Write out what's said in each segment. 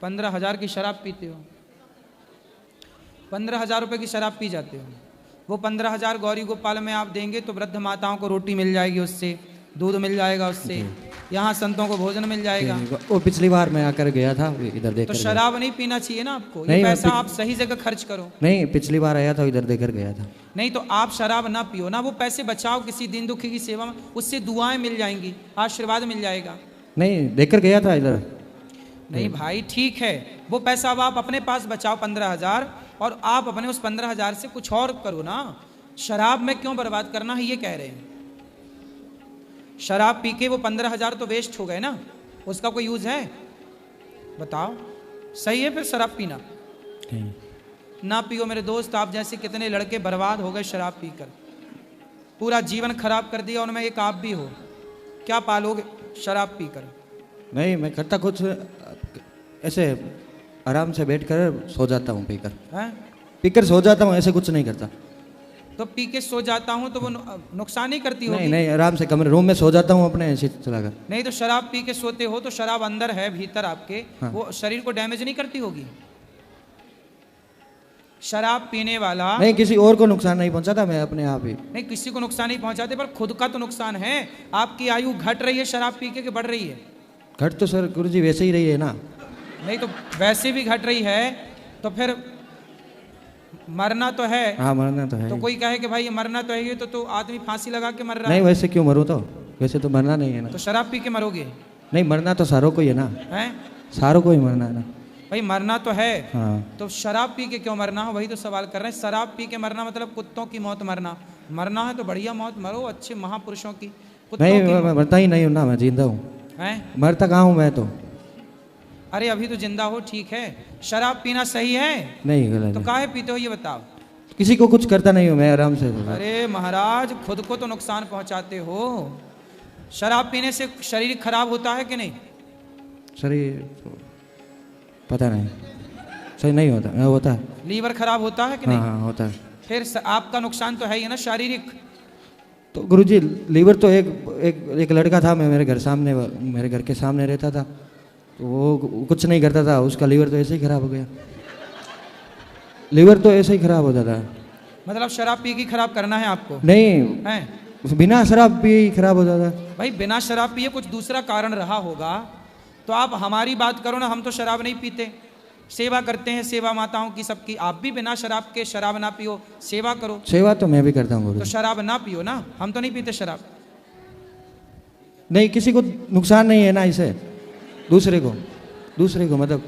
15,000 की शराब पीते हो, 15,000 रुपये की शराब पी जाते हो। वो 15,000 गौरी गोपाल में आप देंगे तो वृद्ध माताओं को रोटी मिल जाएगी, उससे दूध मिल जाएगा, उससे यहाँ संतों को भोजन मिल जाएगा। वो पिछली बार मैं आकर गया था, इधर देख तो शराब नहीं पीना चाहिए ना आपको, ये नहीं, पैसा आप सही जगह खर्च करो। नहीं, पिछली बार आया था, इधर देकर गया था। नहीं तो आप शराब ना पियो ना, वो पैसे बचाओ किसी दिन दुखी की सेवा में, उससे दुआएं मिल जाएंगी, आशीर्वाद मिल जाएगा। नहीं, देकर गया था इधर। नहीं भाई ठीक है, वो पैसा अब आप अपने पास बचाओ 15,000, और आप अपने उस 15,000 से कुछ और करो ना। शराब में क्यों बर्बाद करना है, ये कह रहे हैं। शराब पी के वो 15,000 तो वेस्ट हो गए ना, उसका कोई यूज है बताओ? सही है फिर शराब पीना ना पियो मेरे दोस्त। आप जैसे कितने लड़के बर्बाद हो गए शराब पीकर, पूरा जीवन खराब कर दिया, उनमें एक आप भी हो। क्या पालोगे शराब पीकर? नहीं, मैं करता कुछ ऐसे आराम से बैठकर सो जाता हूँ, पीकर सो जाता हूँ, ऐसे कुछ नहीं करता। तो पी के सो जाता हूँ तो वो नुकसान ही करती होगी? नहीं नहीं, आराम से कमरे रूम में सो जाता हूँ अपने, ऐसे चलाकर। नहीं तो शराब पी के सोते हो तो शराब अंदर है भीतर आपके, हाँ। वो शरीर को डैमेज नहीं करती होगी? शराब पीने वाला नहीं, किसी और को नुकसान नहीं पहुंचाता, मैं अपने आप ही। नहीं, किसी को नुकसान नहीं पहुंचाते, पर खुद का तो नुकसान है। आपकी आयु घट रही है शराब पी के कि बढ़ रही है? घट तो सर गुरुजी वैसे ही रही है ना। नहीं तो वैसे भी घट रही है तो फिर मरना तो है। हाँ, मरना तो है। तो कोई कहे कि भाई ये मरना तो है, ये तो आदमी फांसी लगा के मर रहा नहीं, है। वैसे क्यों मरूँ, तो वैसे तो मरना नहीं है ना। तो शराब पी के मरोगे? नहीं, मरना तो सारों को ही है ना। हैं सारों को ही मरना है ना। भाई मरना तो है। हाँ। तो शराब पी के क्यों मरना हो, वही तो सवाल कर रहे हैं। शराब पी के मरना मतलब कुत्तों की मौत मरना। मरना है तो बढ़िया मौत मरो, अच्छे महापुरुषों की। नहीं, मैं मरता ही नहीं हूँ ना, मैं जिंदा हूँ। हैं? मरता कहाँ हूँ मैं तो। अरे अभी तो जिंदा हो, ठीक है। शराब पीना सही है? नहीं, गलत तो है। काहे पीते हो ये बताओ? किसी को कुछ करता नहीं हूँ मैं, आराम से। अरे महाराज, खुद को तो नुकसान पहुंचाते हो। शराब पीने से शरीर खराब होता है कि नहीं? शरीर पता नहीं, सही नहीं होता। होता है। लीवर खराब होता है कि हाँ, नहीं? हाँ, होता है। फिर आपका नुकसान तो है ही ना शारीरिक। तो गुरुजी, लीवर तो एक लड़का था, मैं मेरे घर सामने, मेरे घर के सामने रहता था, तो वो कुछ नहीं करता था, उसका लीवर तो ऐसे ही खराब हो गया। लीवर तो ऐसे ही खराब होता था। मतलब शराब पी के खराब करना है आपको? नहीं, हैं? बिना शराब पिए खराब हो जाता। भाई बिना शराब पिए कुछ दूसरा कारण रहा होगा तो आप हमारी बात करो ना। हम तो शराब नहीं पीते, सेवा करते हैं, सेवा माताओं की सबकी। आप भी बिना शराब के शराब ना पियो, सेवा करो। सेवा तो मैं भी करता हूँ तो गुरुजी। शराब ना पियो ना, हम तो नहीं पीते शराब। नहीं, किसी को नुकसान नहीं है ना इसे, दूसरे को मतलब।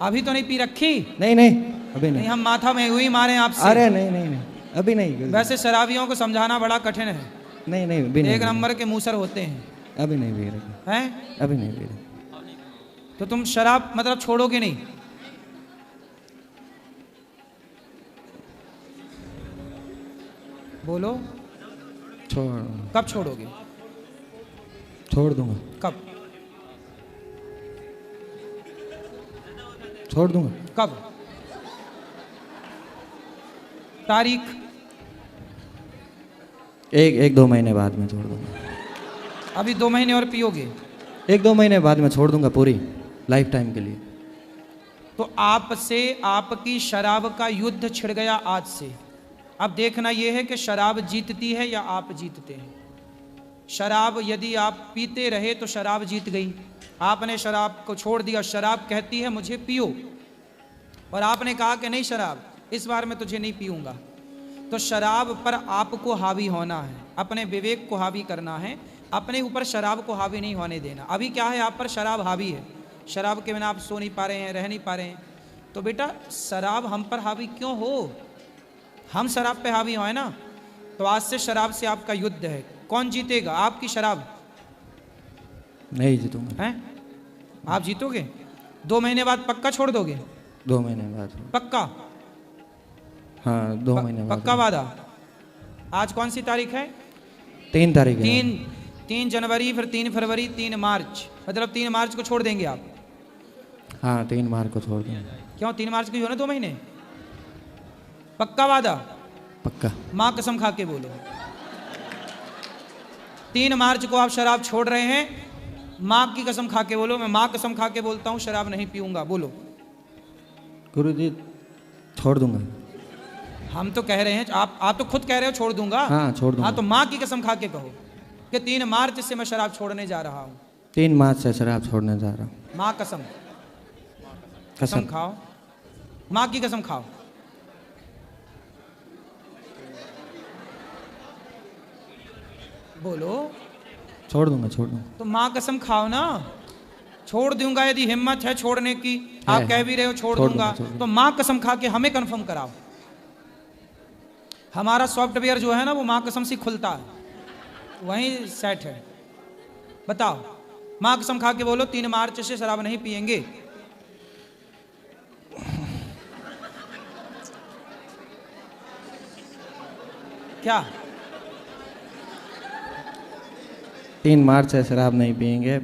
अभी तो नहीं पी रखी? नहीं नहीं, अभी नहीं, नहीं। हम माथा में हुई मारे आपसे। अरे नहीं नहीं नहीं, अभी नहीं गुरुजी। वैसे शराबियों को समझाना बड़ा कठिन है। नहीं नहीं, अभी नहीं। एक नंबर के मूसर होते हैं। अभी नहीं पी रहे। हैं? अभी नहीं पी रहे। तो तुम शराब मतलब छोड़ोगे नहीं? बोलो, कब छोड़ोगे? छोड़ दूंगा। कब? छोड़ दूंगा। कब? तारीख? एक 2 महीने बाद में छोड़ दूंगा। अभी 2 महीने और पियोगे? 1-2 महीने बाद में छोड़ दूंगा, पूरी लाइफ टाइम के लिए। तो आपसे आपकी शराब का युद्ध छिड़ गया आज से। अब देखना यह है कि शराब जीतती है या आप जीतते हैं। शराब यदि आप पीते रहे तो शराब जीत गई। आपने शराब को छोड़ दिया, शराब कहती है मुझे पियो, और आपने कहा कि नहीं शराब इस बार मैं तुझे नहीं पीऊंगा। तो शराब पर आपको हावी होना है, अपने विवेक को हावी करना है, अपने ऊपर शराब को हावी नहीं होने देना। अभी क्या है, आप पर शराब हावी है, शराब के बिना आप सो नहीं पा रहे हैं, रह नहीं पा रहे हैं। तो बेटा शराब हम पर हावी क्यों हो? हम शराब पे हावी हो, है ना? तो आज से शराब से आपका युद्ध है। कौन जीतेगा? आपकी शराब? नहीं जीतूंगा। हैं? आप जीतोगे? 2 महीने बाद पक्का छोड़ दोगे? 2 महीने बाद। पक्का? हाँ, 2 महीने बाद। पक्का वादा? आज कौन सी तारीख है? 3 तारीख है। 3 जनवरी, फिर 3 फरवरी, 3 मार्च, मतलब 3 मार्च को छोड़ देंगे आप? हाँ, 3 मार्च को छोड़ दूंगा। क्यों? 3 मार्च की हो ना 2 महीने। पक्का वादा? पक्का। माँ कसम खा के बोलो। 3 मार्च को आप शराब छोड़ रहे हैं, माँ की कसम खा के बोलो। मैं माँ कसम खा के बोलता हूँ शराब नहीं पीऊंगा, बोलो। गुरुजी छोड़ दूंगा। हम तो कह रहे हैं, आप तो खुद कह रहे हो छोड़ दूंगा। हाँ छोड़ दूंगा। हाँ तो माँ की कसम खा के कहो कि 3 मार्च से मैं शराब छोड़ने जा रहा हूँ। 3 मार्च से शराब छोड़ने जा रहा हूँ। माँ कसम, कसम खाओ, माँ की कसम खाओ। बोलो। छोड़ दूंगा, छोड़ दूंगा। तो माँ कसम खाओ ना। छोड़ दूंगा यदि हिम्मत है छोड़ने की, आप कह भी रहे हो छोड़ दूंगा, तो माँ कसम खा के हमें कंफर्म कराओ। हमारा सॉफ्टवेयर जो है ना वो माँ कसम से खुलता है, वहीं सेट है। बताओ, माँ कसम खा के बोलो 3 मार्च से शराब नहीं पिएंगे। क्या 3 मार्च से शराब नहीं पियेंगे,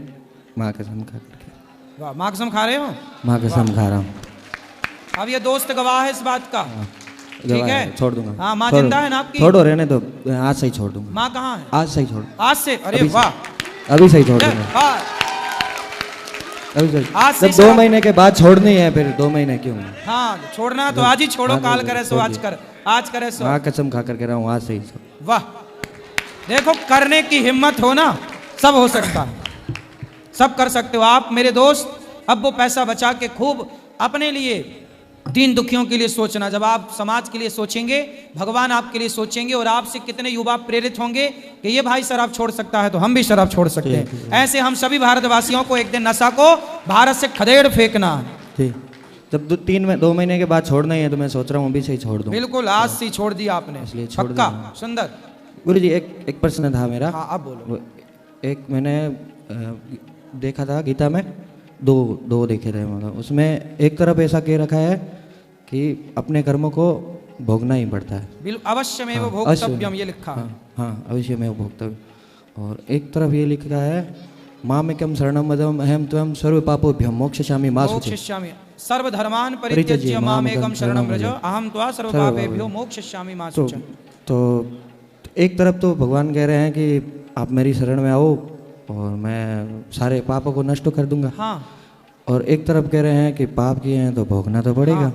माँ कसम खा करके। वाह, माँ कसम खा रहे हो? माँ कसम खा रहा हूँ। अब ये दोस्त गवाह है इस बात का। ठीक है, छोड़ दूंगा। हाँ, माँ जिंदा है ना आपकी? छोड़ो, रहने दो, आज से ही छोड़ दूंगा। माँ कहाँ है? आज से ही छोड़। आज से? अरे अभी वाह, अभी से ही छोड़ दूंगा। हाँ, अभी से। आज से जब 2 महीने के बाद छोड़नी है, फिर 2 महीने क्यों? हाँ, छोड़ना तो आज ही छोड़ो। हाँ, काल करे सो आज कर, आज करे सो। माँ कसम खा करके रहा हूँ, आज से ही छोड़। वाह, देखो करने की हिम्मत हो ना, सब हो सकता है, सब कर सकते हो आप मेरे दोस्त। अब वो पैसा बचा के खूब अपने लिए, दीन दुखियों के लिए सोचना। जब आप समाज के लिए सोचेंगे, भगवान आपके लिए सोचेंगे, और आपसे कितने युवा प्रेरित होंगे कि ये भाई शराब छोड़ सकता है तो हम भी शराब छोड़ सकते हैं। ऐसे हम सभी भारतवासियों को एक दिन नशा को भारत से खदेड़ फेंकना है। ठीक, जब 2 महीने के बाद छोड़ना ही है तो मैं सोच रहा हूँ अभी से ही छोड़ दूँ। बिल्कुल, आज से ही छोड़ दिया आपने, इसलिए छोड़ पक्का। दिया। सुंदर गुरुजी एक प्रश्न था मेरा। हाँ, अब बोलो। एक मैंने देखा था गीता में, दो देखे थे, मतलब उसमें एक तरफ ऐसा कह रखा है कि अपने कर्मों को भोगना ही पड़ता है। बिल्कुल, अवश्य में वो हाँ, भोक्तव्यम, ये लिखा है। हाँ, अवश्य में वो भोक्तव्य। और एक तरफ ये लिखा है, मामेकं शरणं वदम अहं त्वं सर्व पापोभ्यः मोक्षयिष्यामि मा शुचि। मोक्षयिष्यामि सर्वधर्मान् परित्यज्य मामेकं शरणं व्रज अहं त्वा सर्वपापेभ्यो मोक्षयिष्यामि मा शुचि। तो एक तरफ तो भगवान कह रहे हैं कि आप मेरी शरण में आओ और मैं सारे पापों को नष्ट कर दूंगा। हाँ, और एक तरफ कह रहे हैं कि पाप किए हैं तो भोगना तो पड़ेगा। हाँ,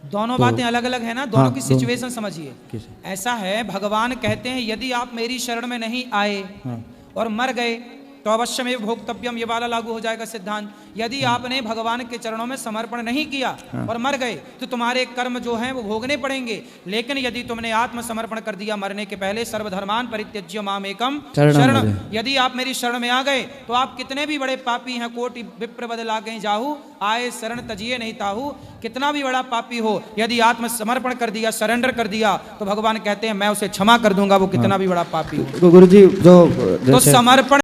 दोनों बातें अलग अलग है ना, दोनों हाँ, की सिचुएशन समझिए। कैसे? ऐसा है, भगवान कहते हैं यदि आप मेरी शरण में नहीं आए हाँ, और मर गए तो अवश्य में भोक्तव्यम, ये वाला लागू हो जाएगा सिद्धांत। यदि आपने भगवान के चरणों में समर्पण नहीं किया और मर गए तो तुम्हारे कर्म जो हैं वो भोगने पड़ेंगे। लेकिन यदि तुमने आत्मसमर्पण कर दिया मरने के पहले, सर्वधर्मान परित्यज्य मामेकं शरण, यदि आप मेरी शरण में आ गए तो आप कितने भी बड़े पापी हैं, कोटि विप्र बदला गए जाहू, आए शरण तजिए नहीं ताहू, कितना भी बड़ा पापी हो, यदि आत्मसमर्पण कर दिया, सरेंडर कर दिया, तो भगवान कहते हैं मैं उसे क्षमा कर दूंगा, वो कितना भी बड़ा पापी हो। गुरुजी जो तो समर्पण